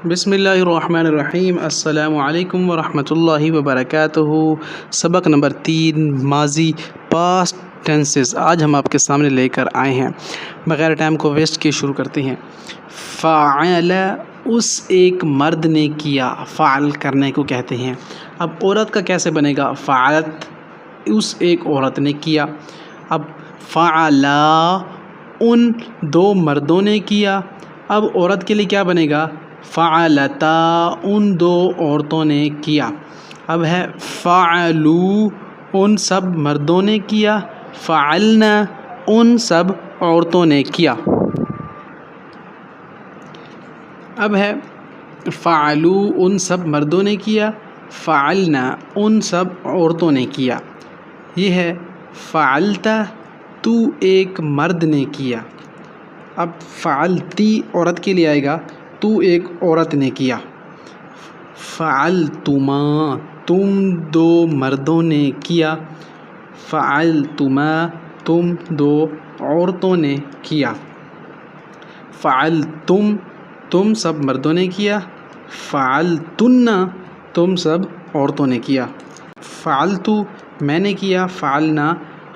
بسم اللہ الرحمن الرحیم۔ السلام علیکم ورحمۃ اللہ وبرکاتہ۔ سبق نمبر 3 ماضی پاسٹ ٹینسز آج ہم آپ کے سامنے لے کر آئے ہیں۔ بغیر ٹائم کو ویسٹ کیے شروع کرتے ہیں۔ فعل اس ایک مرد نے کیا، فعل کرنے کو کہتے ہیں۔ اب عورت کا کیسے بنے گا؟ فعلت اس ایک عورت نے کیا۔ اب فعلا ان دو مردوں نے کیا۔ اب عورت کے لیے کیا بنے گا؟ فعلتا ان دو عورتوں نے کیا۔ اب ہے فعلو ان سب مردوں نے کیا، فعلنا ان سب عورتوں نے کیا۔ اب ہے فعلو ان سب مردوں نے کیا، فعلنا ان سب عورتوں نے کیا۔ یہ ہے فعلتا تو ایک مرد نے کیا۔ اب فعلتی عورت کے لیے آئے گا، تو ایک عورت نے کیا۔ فعلتما تم دو مردوں نے کیا، فعلتما تم دو عورتوں نے کیا۔ فعلتم تم سب مردوں نے کیا، فعلتن تم سب عورتوں نے کیا۔ فعلتو میں نے کیا، فعلنا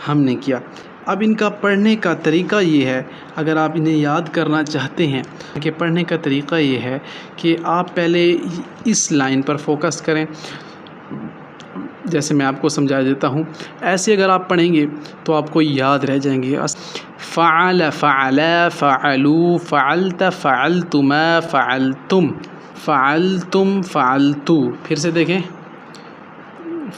ہم نے کیا۔ اب ان کا پڑھنے کا طریقہ یہ ہے، اگر آپ انہیں یاد کرنا چاہتے ہیں کہ پڑھنے کا طریقہ یہ ہے کہ آپ پہلے اس لائن پر فوکس کریں، جیسے میں آپ کو سمجھا دیتا ہوں۔ ایسے اگر آپ پڑھیں گے تو آپ کو یاد رہ جائیں گے۔ فعل فعلا فعلو فعلت فعلتما فعلتم فعلتم فعلتو۔ پھر سے دیکھیں،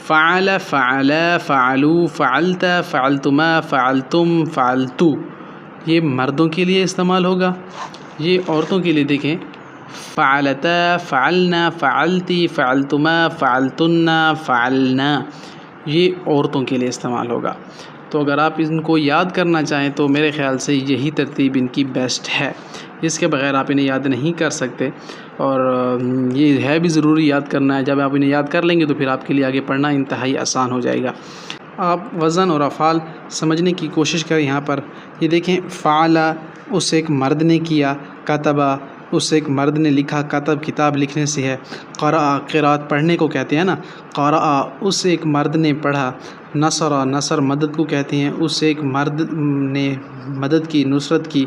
فعل فعلا فعلو فعلت فعلتما فعلتم فعلتو، یہ مردوں کے لیے استعمال ہوگا۔ یہ عورتوں کے لیے دیکھیں، فعلتا فعلنا فعلتی فعلتما فعلتن فعلنا، یہ عورتوں کے لیے استعمال ہوگا۔ تو اگر آپ ان کو یاد کرنا چاہیں تو میرے خیال سے یہی ترتیب ان کی بیسٹ ہے، اس کے بغیر آپ انہیں یاد نہیں کر سکتے۔ اور یہ ہے بھی ضروری یاد کرنا ہے، جب آپ انہیں یاد کر لیں گے تو پھر آپ کے لیے آگے پڑھنا انتہائی آسان ہو جائے گا۔ آپ وزن اور افعال سمجھنے کی کوشش کریں۔ یہاں پر یہ دیکھیں، فعل اس ایک مرد نے کیا، کتبہ اس ایک مرد نے لکھا، کتب کتاب لکھنے سے ہے، قرأ قرأت پڑھنے کو کہتے ہیں نا، قرأ اس ایک مرد نے پڑھا، نصر نصر مدد کو کہتے ہیں، اس ایک مرد نے مدد کی، نصرت کی،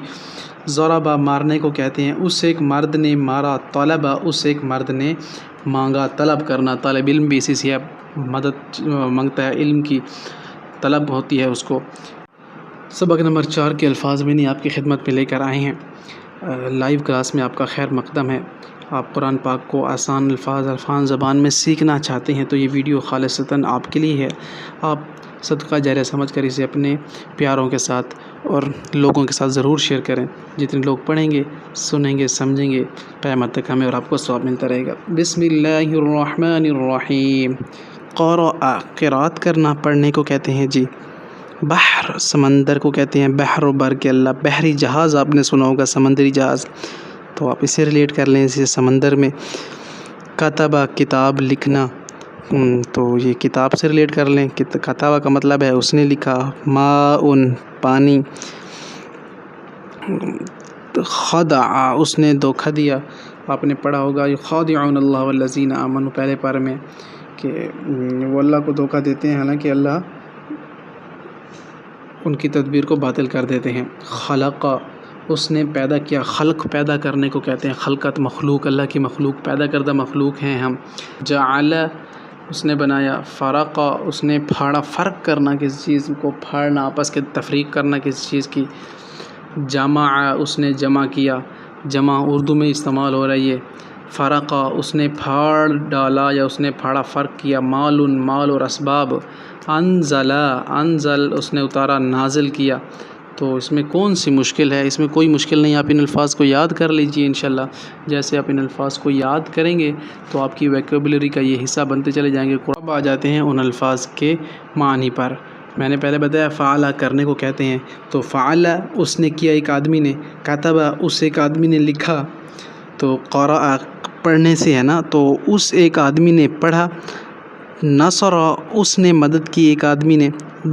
ضربہ مارنے کو کہتے ہیں، اس ایک مرد نے مارا، طلبہ اس ایک مرد نے مانگا، طلب کرنا، طالب علم بھی اسی سے مدد مانگتا ہے، علم کی طلب ہوتی ہے اس کو۔ سبق نمبر 4 کے الفاظ میں نہیں آپ کی خدمت میں لے کر آئے ہیں۔ لائیو کلاس میں آپ کا خیر مقدم ہے۔ آپ قرآن پاک کو آسان الفاظ زبان میں سیکھنا چاہتے ہیں تو یہ ویڈیو خالصتاً آپ کے لیے ہے۔ آپ صدقہ جاریہ سمجھ کر اسے اپنے پیاروں کے ساتھ اور لوگوں کے ساتھ ضرور شیئر کریں۔ جتنے لوگ پڑھیں گے، سنیں گے، سمجھیں گے، قیامت تک ہمیں اور آپ کو ثواب ملتا رہے گا۔ بسم اللہ الرحمن الرحیم۔ قرأ قرأت کرنا پڑھنے کو کہتے ہیں جی۔ بحر سمندر کو کہتے ہیں، بحر و بر کے اللہ، بحری جہاز آپ نے سنا ہوگا، سمندری جہاز، تو آپ اسے ریلیٹ کر لیں اسے سمندر میں۔ کتبہ کتاب لکھنا، تو یہ کتاب سے ریلیٹ کر لیں، کتابہ کا مطلب ہے اس نے لکھا۔ ماء پانی، خدع اس نے دھوکہ دیا، آپ نے پڑھا ہوگا یخادعون اللہ والذین آمنوا پہلے پارے میں، کہ وہ اللہ کو دھوکہ دیتے ہیں حالانکہ اللہ ان کی تدبیر کو باطل کر دیتے ہیں۔ خلق اس نے پیدا کیا، خلق پیدا کرنے کو کہتے ہیں، خلقت مخلوق، اللہ کی مخلوق، پیدا کردہ مخلوق ہیں ہم۔ جعل اس نے بنایا، فرق اس نے پھاڑا، فرق کرنا کسی چیز کو، پھاڑنا، آپس کے تفریق کرنا کسی چیز کی۔ جمع اس نے جمع کیا، جمع اردو میں استعمال ہو رہی ہے۔ فرق اس نے پھاڑ ڈالا یا اس نے پھاڑا، فرق کیا۔ مال مال اور اسباب۔ انزل انزل اس نے اتارا، نازل کیا۔ تو اس میں کون سی مشکل ہے؟ اس میں کوئی مشکل نہیں، آپ ان الفاظ کو یاد کر لیجئے انشاءاللہ۔ جیسے آپ ان الفاظ کو یاد کریں گے تو آپ کی ویکیبلری کا یہ حصہ بنتے چلے جائیں گے۔ اب آ جاتے ہیں ان الفاظ کے معنی پر۔ میں نے پہلے بتایا فعل کرنے کو کہتے ہیں، تو فعل اس نے کیا ایک آدمی نے، کتبہ اس ایک آدمی نے لکھا، تو قرأ پڑھنے سے ہے نا، تو اس ایک آدمی نے پڑھا۔ نصر اس نے مدد کی ایک آدمی نے،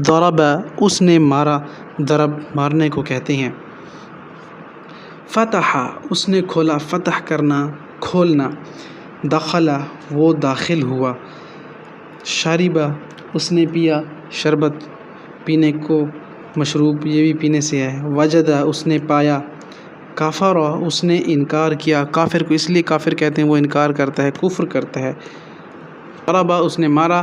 ضرب اس نے مارا، ضرب مارنے کو کہتے ہیں۔ فتح اس نے کھولا، فتح کرنا کھولنا، دخلا وہ داخل ہوا، شاربہ اس نے پیا، شربت پینے کو، مشروب یہ بھی پینے سے ہے، وجدہ اس نے پایا، کافرہ اس نے انکار کیا، کافر کو اس لیے کافر کہتے ہیں وہ انکار کرتا ہے، کفر کرتا ہے، ضربہ اس نے مارا،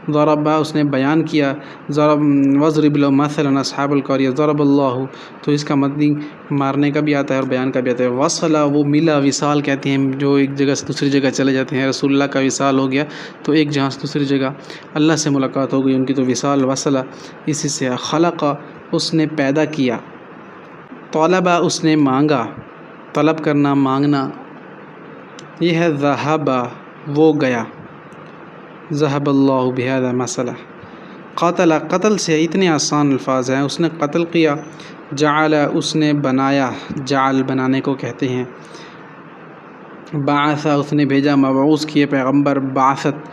ضربہ اس نے بیان کیا، وضرب لهم مثلا اصحاب القریہ، ضرب اللہ تو اس کا مطلب مارنے کا بھی آتا ہے اور بیان کا بھی آتا ہے، وصلہ وہ ملا، وصال کہتے ہیں جو ایک جگہ سے دوسری جگہ چلے جاتے ہیں، رسول اللہ کا وصال ہو گیا تو ایک جہاں سے دوسری جگہ اللہ سے ملاقات ہو گئی ان کی تو وصال وصلہ اسی سے ہے، خلق اس نے پیدا کیا، طلبہ اس نے مانگا، طلب کرنا مانگنا، یہ ہے ذہب وہ گیا، ذہب اللہ بہذا مسئلہ، قاتل قتل سے اتنے آسان الفاظ ہیں، اس نے قتل کیا، جعل اس نے بنایا، جعل بنانے کو کہتے ہیں، بعث اس نے بھیجا، مبعوث کیے پیغمبر، بعثت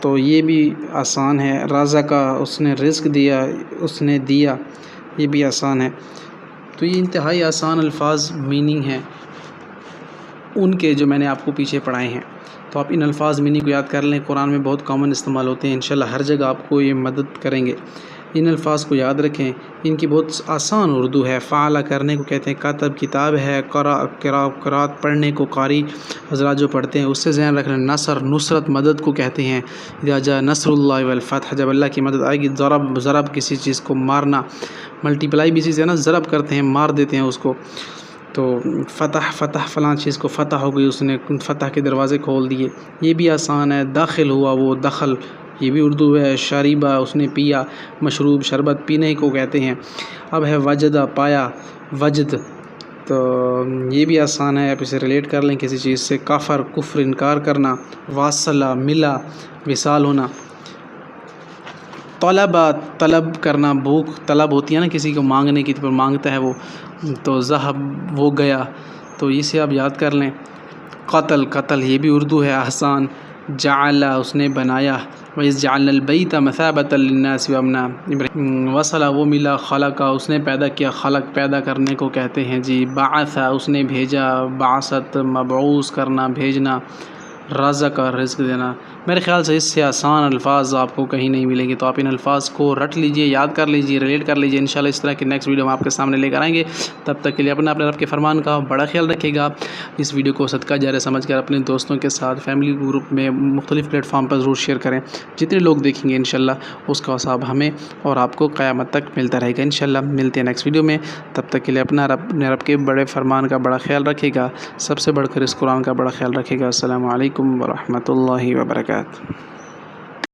تو یہ بھی آسان ہے، رزق اس نے رزق دیا، اس نے دیا یہ بھی آسان ہے، تو یہ انتہائی آسان الفاظ میننگ ہیں ان کے جو میں نے آپ کو پیچھے پڑھائے ہیں، تو آپ ان الفاظ میننگ کو یاد کر لیں، قرآن میں بہت کامن استعمال ہوتے ہیں، انشاءاللہ ہر جگہ آپ کو یہ مدد کریں گے، ان الفاظ کو یاد رکھیں، ان کی بہت آسان اردو ہے، فعل کرنے کو کہتے ہیں، کاتب کتاب ہے، قرات پڑھنے کو، قاری حضرات جو پڑھتے ہیں اس سے ذہن رکھنا، نصر نصرت مدد کو کہتے ہیں، اذا جاء نصر اللہ والفتح جب اللہ کی مدد آئے گی، ضرب کسی چیز کو مارنا، ملٹیپلائی بھی چیز ہے نا، ضرب کرتے ہیں مار دیتے ہیں اس کو، تو فتح فلاں چیز کو فتح ہو گئی، اس نے فتح کے دروازے کھول دیے، یہ بھی آسان ہے، داخل ہوا وہ دخل یہ بھی اردو ہے، شریبہ اس نے پیا، مشروب شربت پینے کو کہتے ہیں، اب ہے وجدہ پایا، وجد تو یہ بھی آسان ہے، آپ اسے ریلیٹ کر لیں کسی چیز سے، کافر کفر انکار کرنا، واصلہ ملا وصال ہونا، طلبہ طلب کرنا، بھوک طلب ہوتی ہے نا کسی کو مانگنے کی، تو مانگتا ہے وہ، تو ذہب وہ گیا، تو اسے آپ یاد کر لیں، قتل قتل یہ بھی اردو ہے آسان، جعل اس نے بنایا، وَإِذْ جَعَلْنَا الْبَيْتَ مَثَابَةً لِلنَّاسِ وَأَمْنًا، وصلہ وہ ملا، خلق اس نے پیدا کیا، خلق پیدا کرنے کو کہتے ہیں جی، بعث اس نے بھیجا، بعثت مبعوث کرنا بھیجنا، رزق رزق دینا، میرے خیال سے اس سے آسان الفاظ آپ کو کہیں نہیں ملیں گے، تو آپ ان الفاظ کو رٹ لیجئے، یاد کر لیجئے، ریلیٹ کر لیجئے، انشاءاللہ اس طرح کی نیکسٹ ویڈیو ہم آپ کے سامنے لے کر آئیں گے، تب تک کے لیے اپنے رب کے فرمان کا بڑا خیال رکھے گا، اس ویڈیو کو صدقہ جاریہ سمجھ کر اپنے دوستوں کے ساتھ فیملی گروپ میں مختلف پلیٹ فارم پر ضرور شیئر کریں، جتنے لوگ دیکھیں گے انشاءاللہ اس کا ثواب ہمیں اور آپ کو قیامت تک ملتا رہے گا، انشاءاللہ ملتے ہیں نیکسٹ ویڈیو میں، تب تک کے لیے اپنا رب کے بڑے فرمان کا بڑا خیال رکھے گا، سب سے بڑھ کر اس قرآن کا بڑا خیال رکھے گا، السلام علیکم ورحمۃ اللہ وبرکاتہ۔